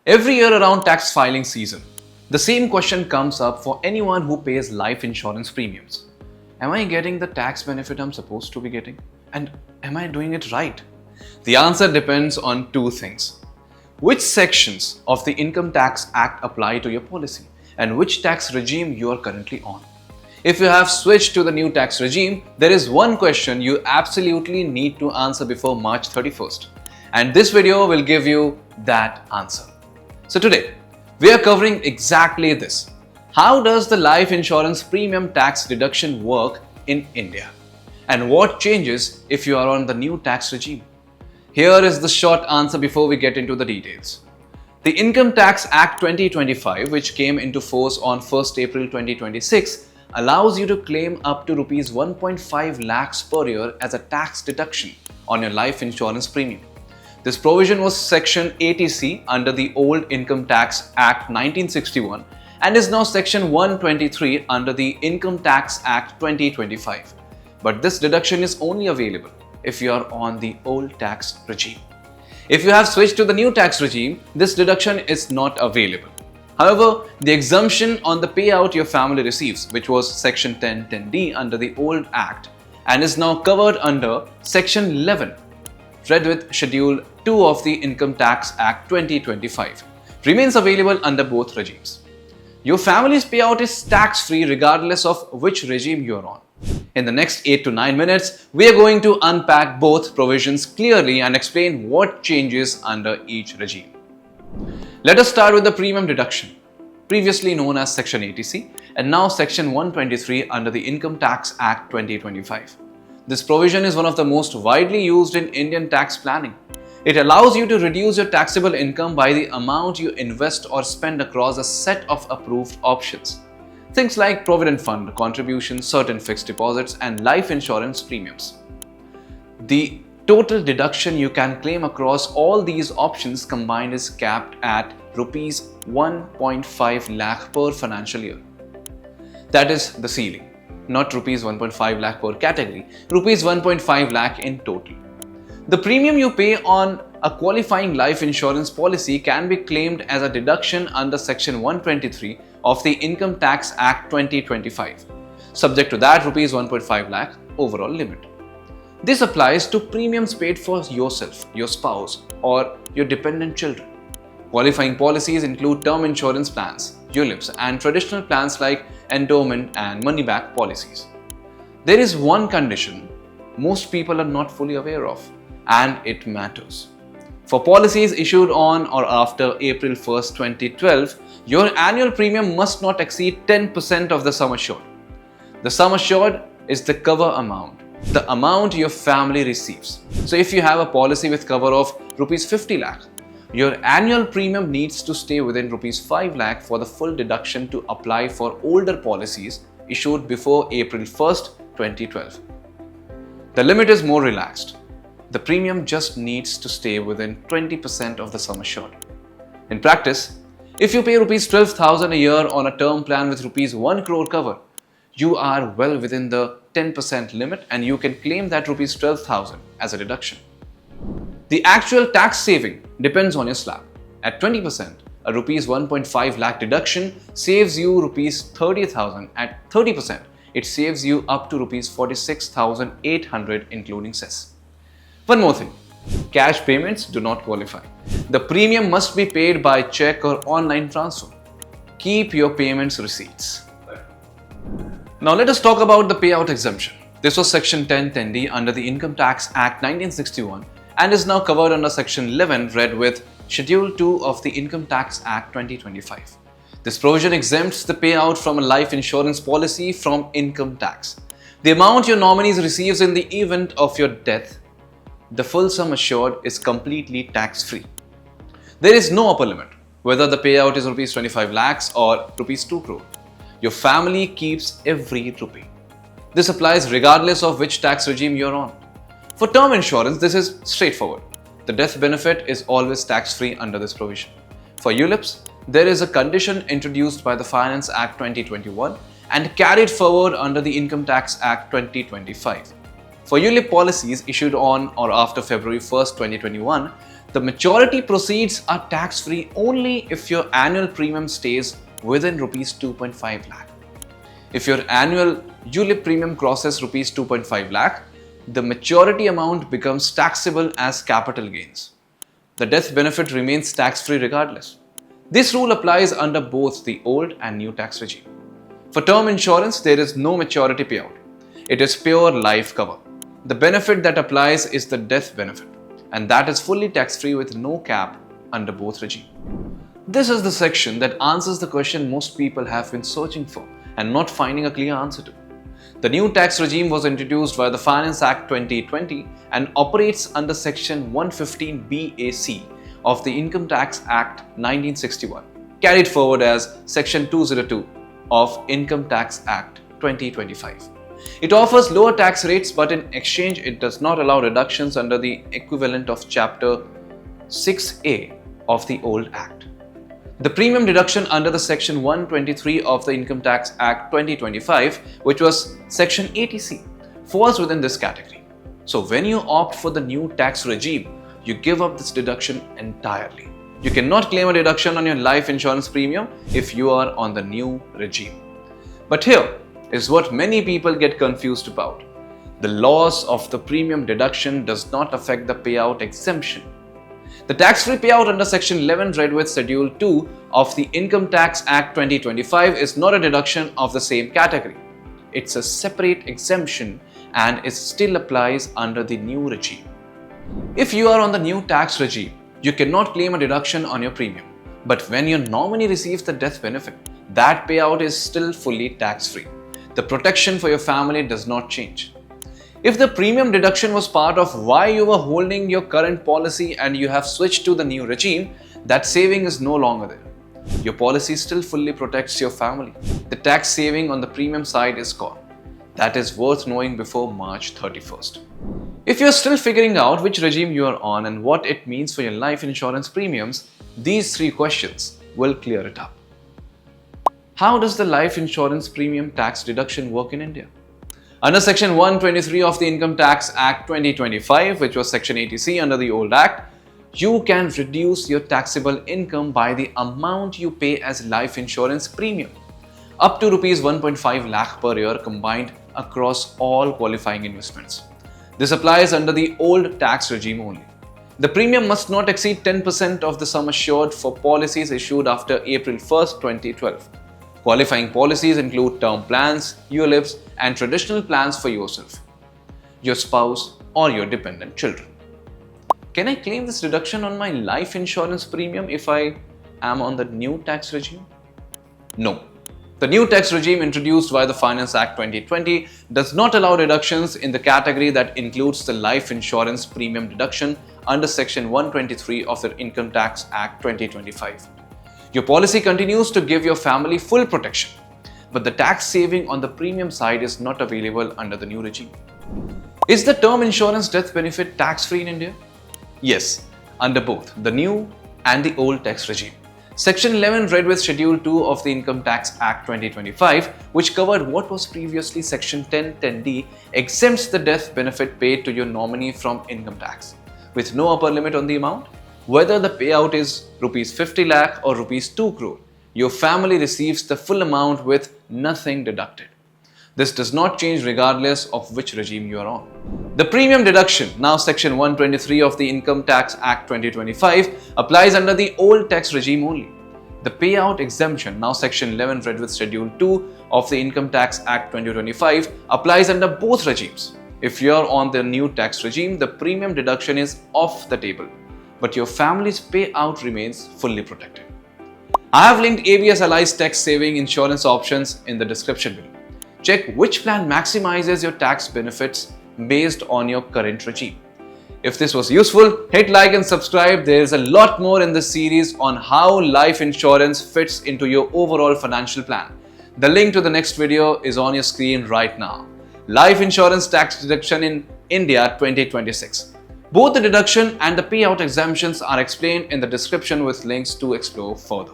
Every year around tax filing season, the same question comes up for anyone who pays life insurance premiums. Am I getting the tax benefit I'm supposed to be getting? And am I doing it right? The answer depends on two things. Which sections of the Income Tax Act apply to your policy and which tax regime you are currently on. If you have switched to the new tax regime, there is one question you absolutely need to answer before March 31st. And this video will give you that answer. So today, we are covering exactly this. How does the life insurance premium tax deduction work in India? And what changes if you are on the new tax regime? Here is the short answer before we get into the details. The Income Tax Act 2025, which came into force on 1st April 2026, allows you to claim up to Rs 1.5 lakhs per year as a tax deduction on your life insurance premium. This provision was Section 80C under the old Income Tax Act 1961 and is now Section 123 under the Income Tax Act 2025. But this deduction is only available if you are on the old tax regime. If you have switched to the new tax regime, this deduction is not available. However, the exemption on the payout your family receives, which was Section 1010D under the old Act and is now covered under Section 11, read with Schedule 2 of the Income Tax Act 2025, remains available under both regimes. Your family's payout is tax-free regardless of which regime you are on. In the next 8 to 9 minutes, we are going to unpack both provisions clearly and explain what changes under each regime. Let us start with the premium deduction, previously known as Section 80C and now Section 123 under the Income Tax Act 2025. This provision is one of the most widely used in Indian tax planning. It allows you to reduce your taxable income by the amount you invest or spend across a set of approved options. Things like provident fund contributions, certain fixed deposits, and life insurance premiums. The total deduction you can claim across all these options combined is capped at Rs 1.5 lakh per financial year. That is the ceiling, not Rs 1.5 lakh per category, Rs 1.5 lakh in total. The premium you pay on a qualifying life insurance policy can be claimed as a deduction under Section 123 of the Income Tax Act 2025, subject to that Rs 1.5 lakh overall limit. This applies to premiums paid for yourself, your spouse, or your dependent children. Qualifying policies include term insurance plans, ULIPs, and traditional plans like endowment and money-back policies. There is one condition most people are not fully aware of, and it matters. For policies issued on or after April 1st, 2012, your annual premium must not exceed 10% of the sum assured. The sum assured is the cover amount, the amount your family receives. So if you have a policy with cover of Rs 50 lakh, your annual premium needs to stay within Rs 5 lakh for the full deduction to apply for older policies issued before April 1st, 2012. The limit is more relaxed. The premium just needs to stay within 20% of the sum assured. In practice, if you pay Rs 12,000 a year on a term plan with Rs 1 crore cover, you are well within the 10% limit and you can claim that Rs 12,000 as a deduction. The actual tax saving depends on your slab. At 20%, a Rs 1.5 lakh deduction saves you Rs 30,000. At 30%, it saves you up to Rs 46,800 including cess. One more thing, cash payments do not qualify. The premium must be paid by check or online transfer. Keep your payments receipts. Now let us talk about the payout exemption. This was Section 1010D under the Income Tax Act 1961 and is now covered under Section 11 read with Schedule 2 of the Income Tax Act 2025. This provision exempts the payout from a life insurance policy from income tax. The amount your nominees receives in the event of your death, the full sum assured is completely tax-free. There is no upper limit, whether the payout is Rs 25 lakhs or Rs 2 crore. Your family keeps every rupee. This applies regardless of which tax regime you're on. For term insurance, this is straightforward. The death benefit is always tax-free under this provision. For ULIPs, there is a condition introduced by the Finance Act 2021 and carried forward under the Income Tax Act 2025. For ULIP policies issued on or after February 1st, 2021, The maturity proceeds are tax-free only if your annual premium stays within rupees 2.5 lakh. If your annual ULIP premium crosses rupees 2.5 lakh, the maturity amount becomes taxable as capital gains. The death benefit remains tax-free regardless. This rule applies under both the old and new tax regime. For term insurance, there is no maturity payout. It is pure life cover. The benefit that applies is the death benefit, and that is fully tax-free with no cap under both regimes. This is the section that answers the question most people have been searching for and not finding a clear answer to. The new tax regime was introduced by the Finance Act 2020 and operates under Section 115BAC of the Income Tax Act 1961, carried forward as Section 202 of Income Tax Act 2025. It offers lower tax rates, but in exchange it does not allow reductions under the equivalent of Chapter 6A of the old Act. The premium deduction under the Section 123 of the Income Tax Act 2025, which was Section 80C, falls within this category. So when you opt for the new tax regime, you give up this deduction entirely. You cannot claim a deduction on your life insurance premium if you are on the new regime. But here is what many people get confused about. The loss of the premium deduction does not affect the payout exemption. The tax-free payout under Section 11 read with Schedule 2 of the Income Tax Act 2025 is not a deduction of the same category. It's a separate exemption and it still applies under the new regime. If you are on the new tax regime, you cannot claim a deduction on your premium. But when your nominee receives the death benefit, that payout is still fully tax-free. The protection for your family does not change. If the premium deduction was part of why you were holding your current policy and you have switched to the new regime, that saving is no longer there. Your policy still fully protects your family. The tax saving on the premium side is gone. That is worth knowing before March 31st. If you're still figuring out which regime you are on and what it means for your life insurance premiums, these 3 questions will clear it up. How does the life insurance premium tax deduction work in India? Under Section 123 of the Income Tax Act 2025, which was Section 80C under the old Act, you can reduce your taxable income by the amount you pay as life insurance premium, up to rupees 1.5 lakh per year combined across all qualifying investments. This applies under the old tax regime only. The premium must not exceed 10% of the sum assured for policies issued after April 1st, 2012. Qualifying policies include term plans, ULIPs, and traditional plans for yourself, your spouse, or your dependent children. Can I claim this deduction on my life insurance premium if I am on the new tax regime? No. The new tax regime introduced by the Finance Act 2020 does not allow deductions in the category that includes the life insurance premium deduction under Section 123 of the Income Tax Act 2025. Your policy continues to give your family full protection, but the tax saving on the premium side is not available under the new regime. Is the term insurance death benefit tax-free in India? Yes, under both the new and the old tax regime. Section 11 read with Schedule 2 of the Income Tax Act 2025, which covered what was previously Section 1010D, exempts the death benefit paid to your nominee from income tax, with no upper limit on the amount. Whether the payout is rupees 50 lakh or rupees 2 crore, your family receives the full amount with nothing deducted. This does not change regardless of which regime you are on. The premium deduction, now Section 123 of the Income Tax Act 2025, applies under the old tax regime only. The payout exemption, now Section 11 read with Schedule 2 of the Income Tax Act 2025, applies under both regimes. If you are on the new tax regime, the premium deduction is off the table, but your family's payout remains fully protected. I have linked ABSLI's tax saving insurance options in the description below. Check which plan maximizes your tax benefits based on your current regime. If this was useful, hit like and subscribe. There is a lot more in this series on how life insurance fits into your overall financial plan. The link to the next video is on your screen right now. Life insurance tax deduction in India 2026. Both the deduction and the payout exemptions are explained in the description with links to explore further.